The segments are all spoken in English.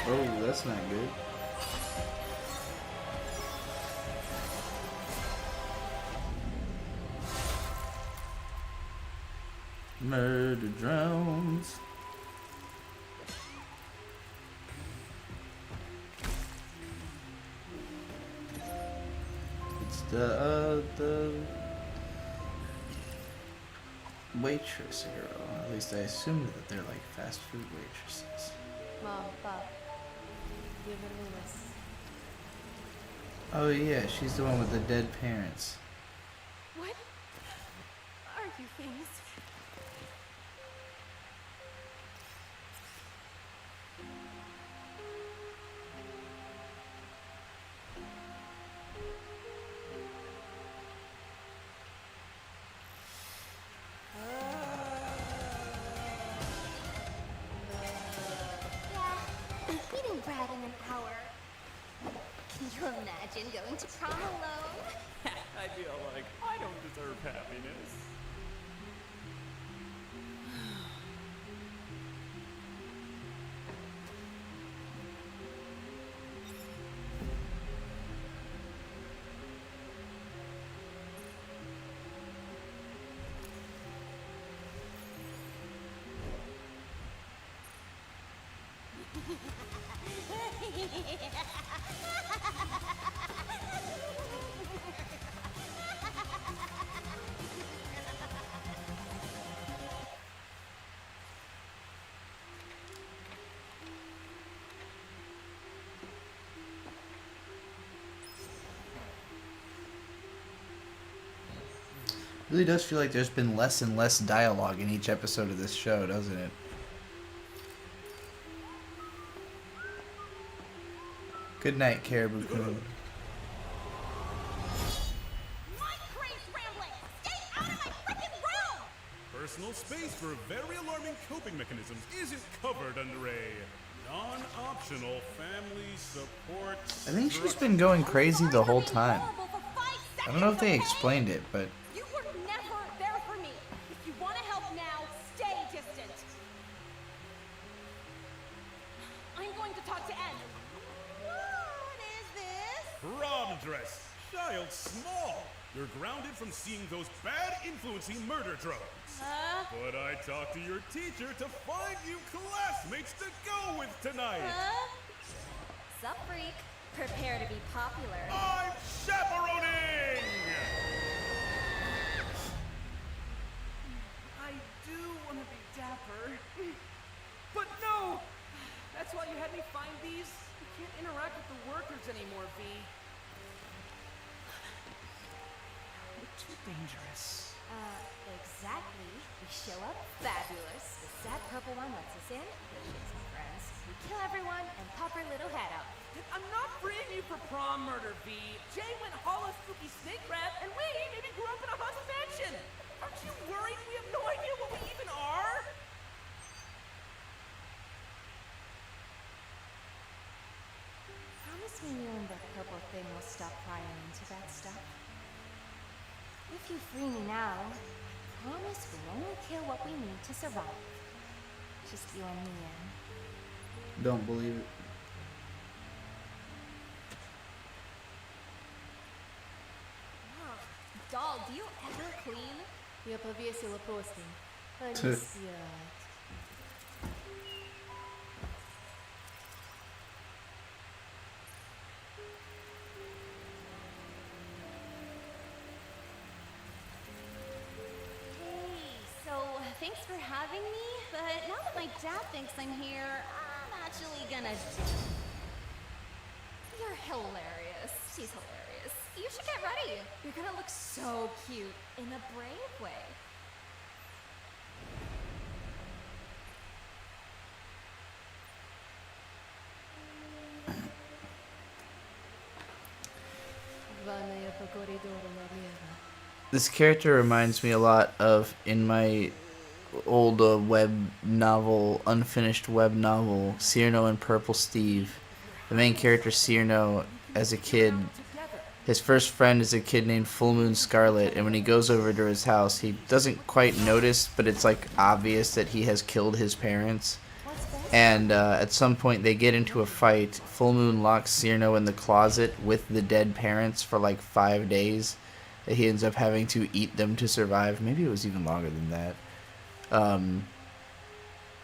Oh, that's not good. Murder drones. It's the waitress girl. At least I assumed that they're like fast food waitresses. Mom, Pop, bienvenidos. Oh yeah, she's the one with the dead parents. What are you things? Yeah, eating bread in an hour. Can you imagine going to prom alone? I feel like I don't deserve happiness. It really does feel like there's been less and less dialogue in each episode of this show, doesn't it? Good night, Caribou Coon. My craze rambling! Stay out of my freaking room! Personal space for very alarming coping mechanisms isn't covered under a non-optional family support. I think she's been going crazy the whole time. Horrible for 5 seconds, I don't know if they okay? explained it, but You were never there for me. If you want to help now, stay distant. I'm going to talk to N. What is this? Prom dress, child small. You're grounded from seeing those bad influencing murder drones. But I talked to your teacher to find you classmates to go with tonight. Sup, freak? Prepare to be popular. I'm chaperoning! I do want to be dapper. But no! That's why you had me find these? You can't interact with the workers anymore, V. You're too dangerous. Exactly. We show up fabulous. The sad purple one lets us in. We shake some friends. We kill everyone and pop our little head out. I'm not freeing you for prom murder, V. Jay went hollow spooky snake rat, and we maybe grew up in a haunted mansion. Aren't you worried we have no idea what we even are? Promise me you and the purple thing will stop prying into that stuff. If you free me now, I promise we'll only kill what we need to survive. Just you and me, Anne. don't believe it. Doll, do you ever clean? Я повесила постель. Они Ть. спят. Hey, so thanks for having me, but now that my dad thinks I'm here, I'm actually gonna... You're hilarious. She's hilarious. You should get ready. You're gonna look so cute in a brave way. Ванная по коридору налево. This character reminds me a lot of in my old web novel, unfinished web novel, Cyrano and Purple Steve. The main character, Cyrano, as a kid, his first friend is a kid named Full Moon Scarlet, and when he goes over to his house, he doesn't quite notice, but it's like obvious that he has killed his parents. What's that? And at some point they get into a fight. Full Moon locks Cyrano in the closet with the dead parents for like 5 days. He ends up having to eat them to survive. Maybe it was even longer than that.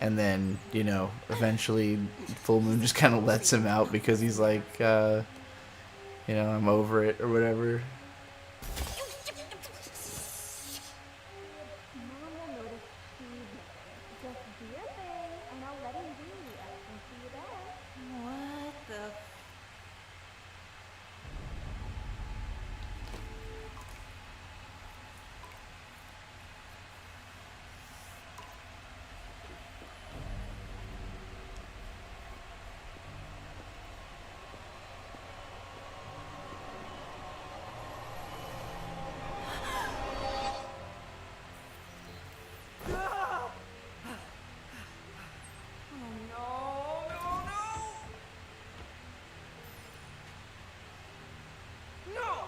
And then, you know, eventually Full Moon just kind of lets him out because he's like, you know, I'm over it or whatever. Mom will notice Steve later. Just do your thing, and I'll let him be. And see you there. What the?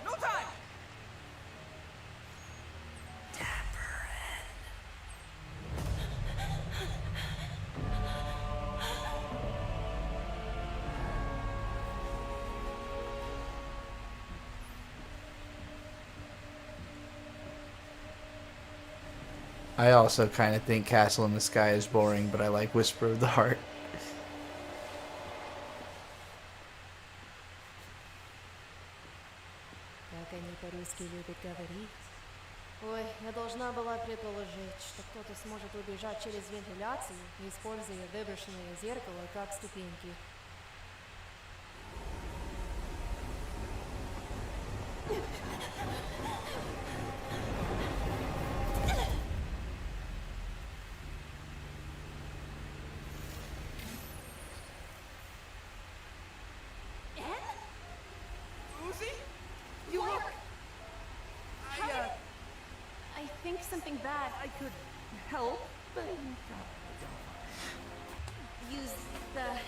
No time! I also kind of think Castle in the Sky is boring, but I like Whisper of the Heart. Как они по-русски любят говорить. Ой, я должна была предположить, что кто-то сможет убежать через вентиляцию, используя выброшенное зеркало как ступеньки. Uzi? You look... I think something bad. I could help, but... Use the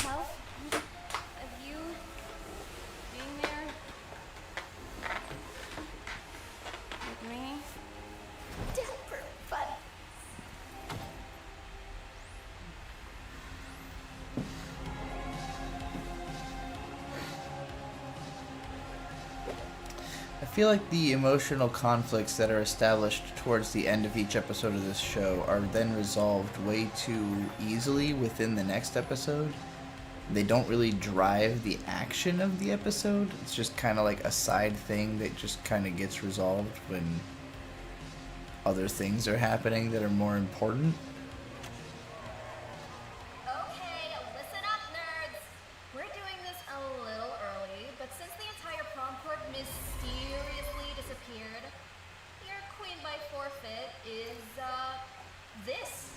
help of you being there with me. Dapper buddy. I feel like the emotional conflicts that are established towards the end of each episode of this show are then resolved way too easily within the next episode. They don't really drive the action of the episode. It's just kind of like a side thing that just kind of gets resolved when other things are happening that are more important. Okay, listen up, nerds. We're doing this a little early, but since the entire prom court mysteriously disappeared, your queen by forfeit is, this.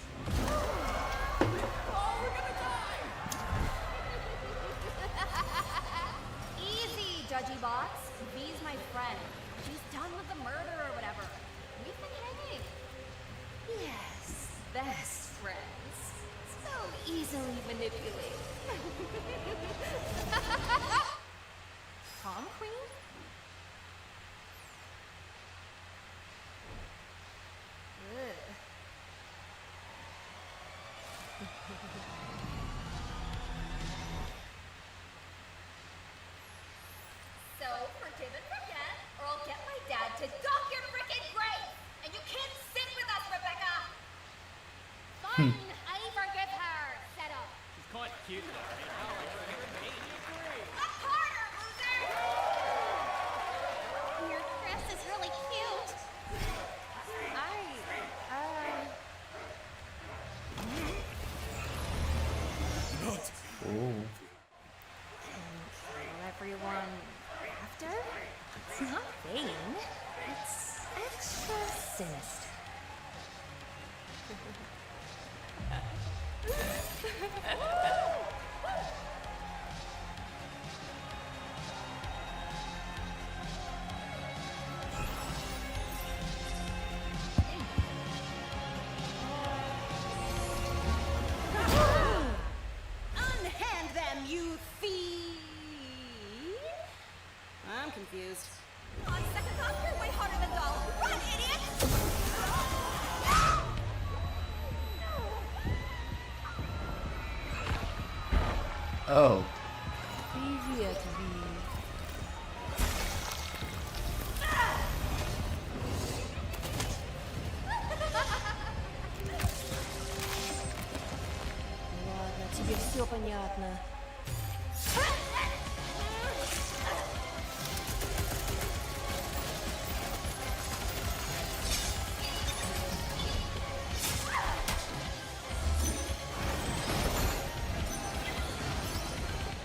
Oh, we're gonna die! Easy, judgy bots. V's my friend. She's done with the murder or whatever. We've been hanging. Yes, best friends. So easily manipulated. Prom queen? Ugh. So, forgive and forget, or I'll get my dad to dock your frickin' grave! And you can't sit with us, Rebecca! Fine, I forgive her. Set up. She's quite cute, though. Up harder, loser! Your dress is really cute. Not. Oh. Everyone after? It's not vain. It's extra sinister. Unhand them, you thief! I'm confused. On second thought, you're way harder than Doll. Run, idiot! Oh. Привет, Ви. Ладно, тебе все понятно.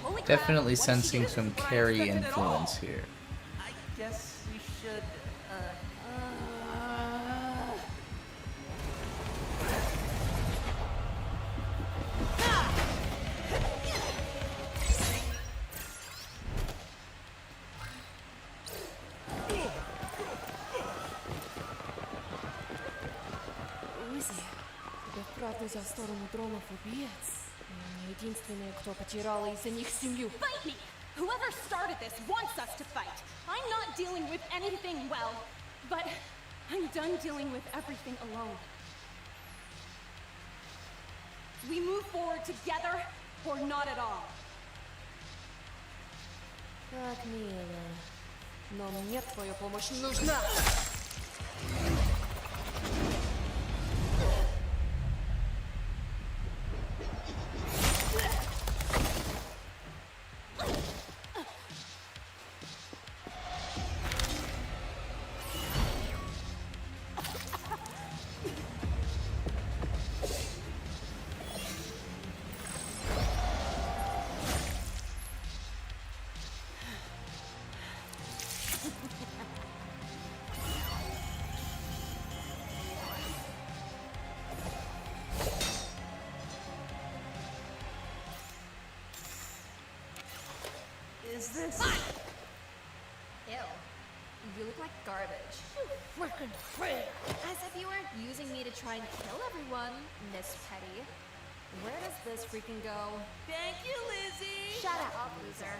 Holy crap, Definitely what did she sensing do? some Well, I Carrie expected it all. influence here. I guess we should, Узи, тебя вправду взял в сторону дронов убийц? Не единственные, кто потерял из-за них семью. Fight me! Whoever started this wants us to fight. I'm not dealing with anything well, but I'm done dealing with everything alone. We move forward together or not at all. Как мило. Но мне твоя помощь нужна. is this... Ew. You look like garbage. Freaking free. As if you weren't using me to try and kill everyone, Miss Petty. Where does this freaking go? Thank you, Lizzie! Shut up, loser.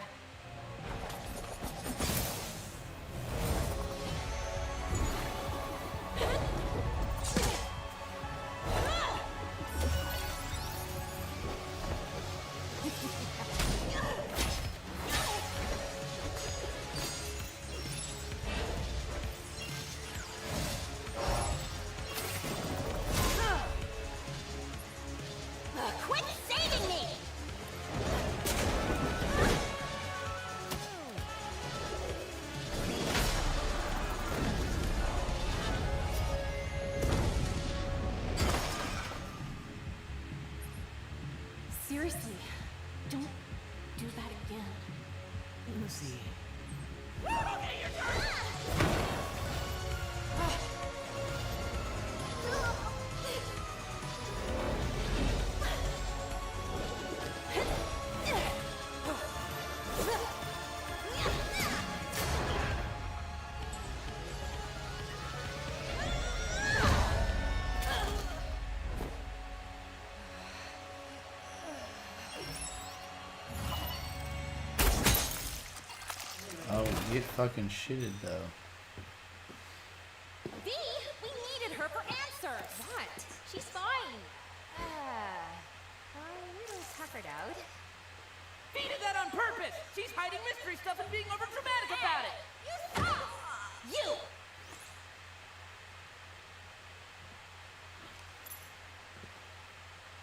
Quit saving me! Seriously, don't do that again. Lucy. Oh, get fucking shitted though. V, we needed her for answers. What? She's fine. We will tough her out. V did that on purpose! She's hiding mystery stuff and being overdramatic about it! You stop! You!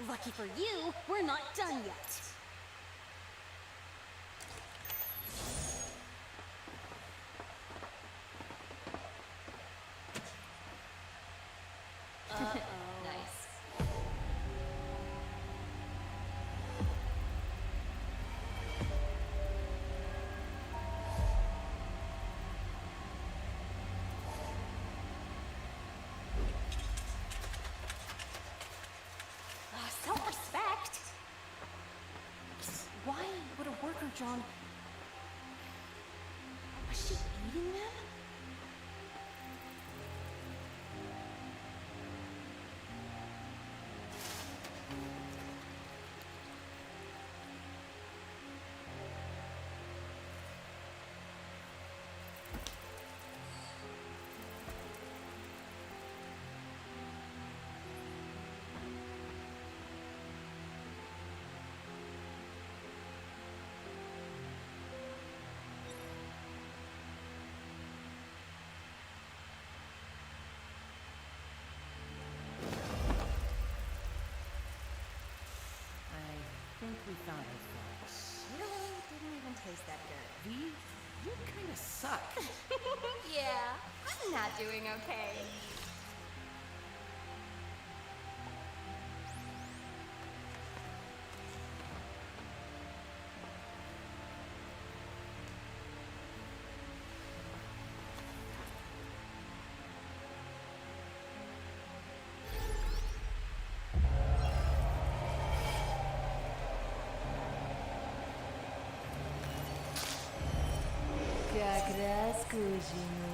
Lucky for you, we're not done yet. Nice. Self-respect? Why would a worker drone... Was she eating them? we found her flaws. Really? Didn't even taste that good. V, you kinda suck. Yeah, I'm not doing okay. Как раз к ужину.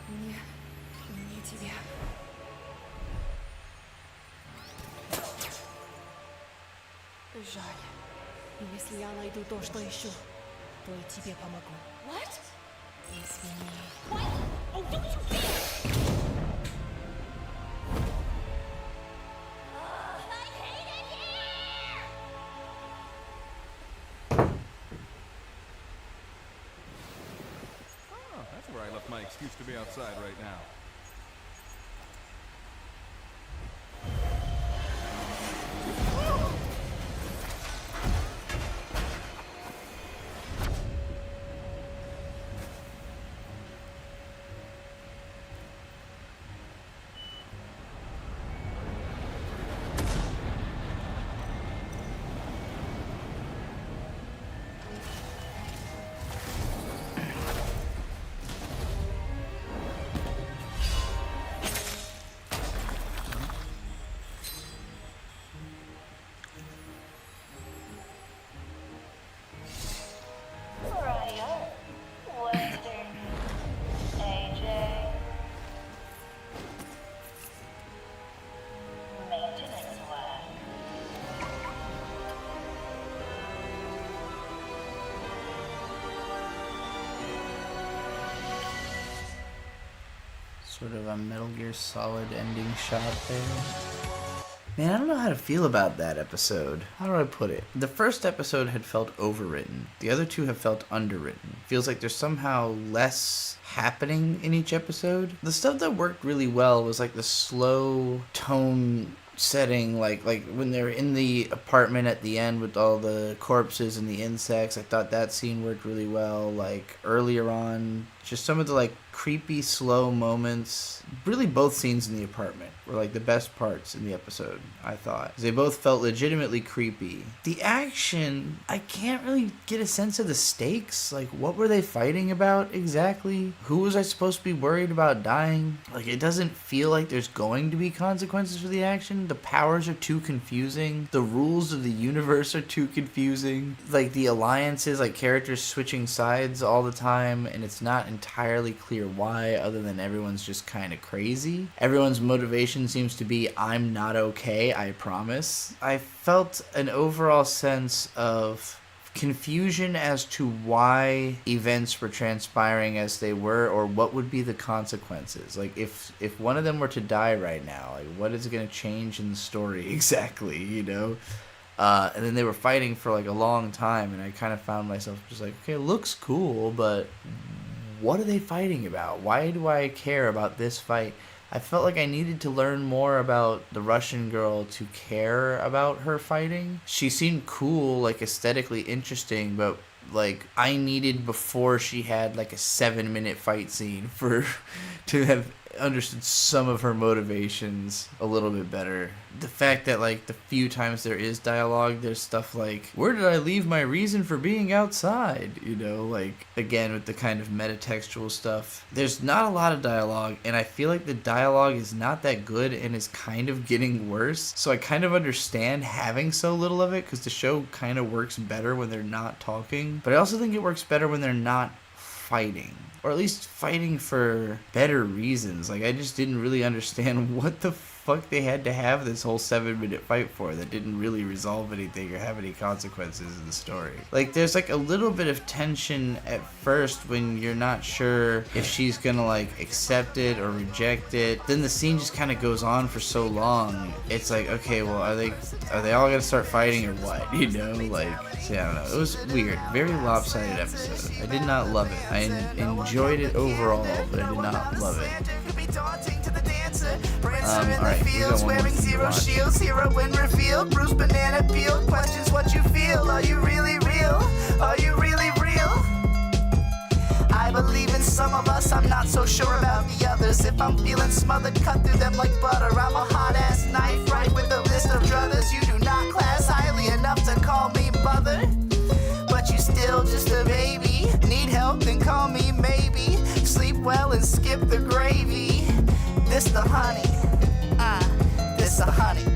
Не тебе. Жаль. Если я найду то, что ищу, то и тебе помогу. What? Извини. What? Oh, don't you dare! I hate it here! Oh, that's where I left my excuse to be outside right now. Sort of a Metal Gear Solid ending shot there. Man, I don't know how to feel about that episode. How do I put it? The first episode had felt overwritten. The other two have felt underwritten. Feels like there's somehow less happening in each episode. The stuff that worked really well was like the slow tone setting, like when they're in the apartment at the end with all the corpses and the insects. I thought that scene worked really well. Like earlier on, just some of the like creepy slow moments. Really, both scenes in the apartment were like the best parts in the episode, I thought. They both felt legitimately creepy. The action, I can't really get a sense of the stakes. Like, what were they fighting about exactly? Who was I supposed to be worried about dying? Like, it doesn't feel like there's going to be consequences for the action. The powers are too confusing. The rules of the universe are too confusing. Like, the alliances, like characters switching sides all the time, and it's not entirely clear why, other than everyone's just kind of crazy. Everyone's motivation seems to be, I'm not okay, I promise. I felt an overall sense of confusion as to why events were transpiring as they were, or what would be the consequences. Like, if one of them were to die right now, like, what is going to change in the story exactly, you know? And then they were fighting for like a long time, and I kind of found myself just like, okay, it looks cool, but what are they fighting about? Why do I care about this fight? I felt like I needed to learn more about the Russian girl to care about her fighting. She seemed cool, like aesthetically interesting, but like I needed, before she had like a 7-minute fight scene, for to have understood some of her motivations a little bit better. The fact that like the few times there is dialogue, there's stuff like, where did I leave my reason for being outside? You know, like, again, with the kind of metatextual stuff. There's not a lot of dialogue, and I feel like the dialogue is not that good and is kind of getting worse. So I kind of understand having so little of it, because the show kind of works better when they're not talking. But I also think it works better when they're not fighting, or at least fighting for better reasons. Like, I just didn't really understand what the fuck they had to have this whole 7-minute fight for that didn't really resolve anything or have any consequences in the story. Like, there's like a little bit of tension at first when you're not sure if she's gonna like accept it or reject it. Then the scene just kind of goes on for so long. It's like, okay, well, are they all gonna start fighting or what? You know, like, so, I don't know. It was weird. Very lopsided episode. I did not love it. I enjoyed it overall, but I did not love it. Alright, we got one more thing to watch. Heroine revealed, Bruce Banana peeled, questions what you feel. Are you really real? Are you really real? I believe in some of us, I'm not so sure about the others. If I'm feeling smothered, cut through them like butter. I'm a hot-ass knife, right with a list of druthers. You do not class highly enough to call me mother, but you still just a baby. Need help, then call me maybe. Sleep well and skip the gravy. This the honey, this the honey.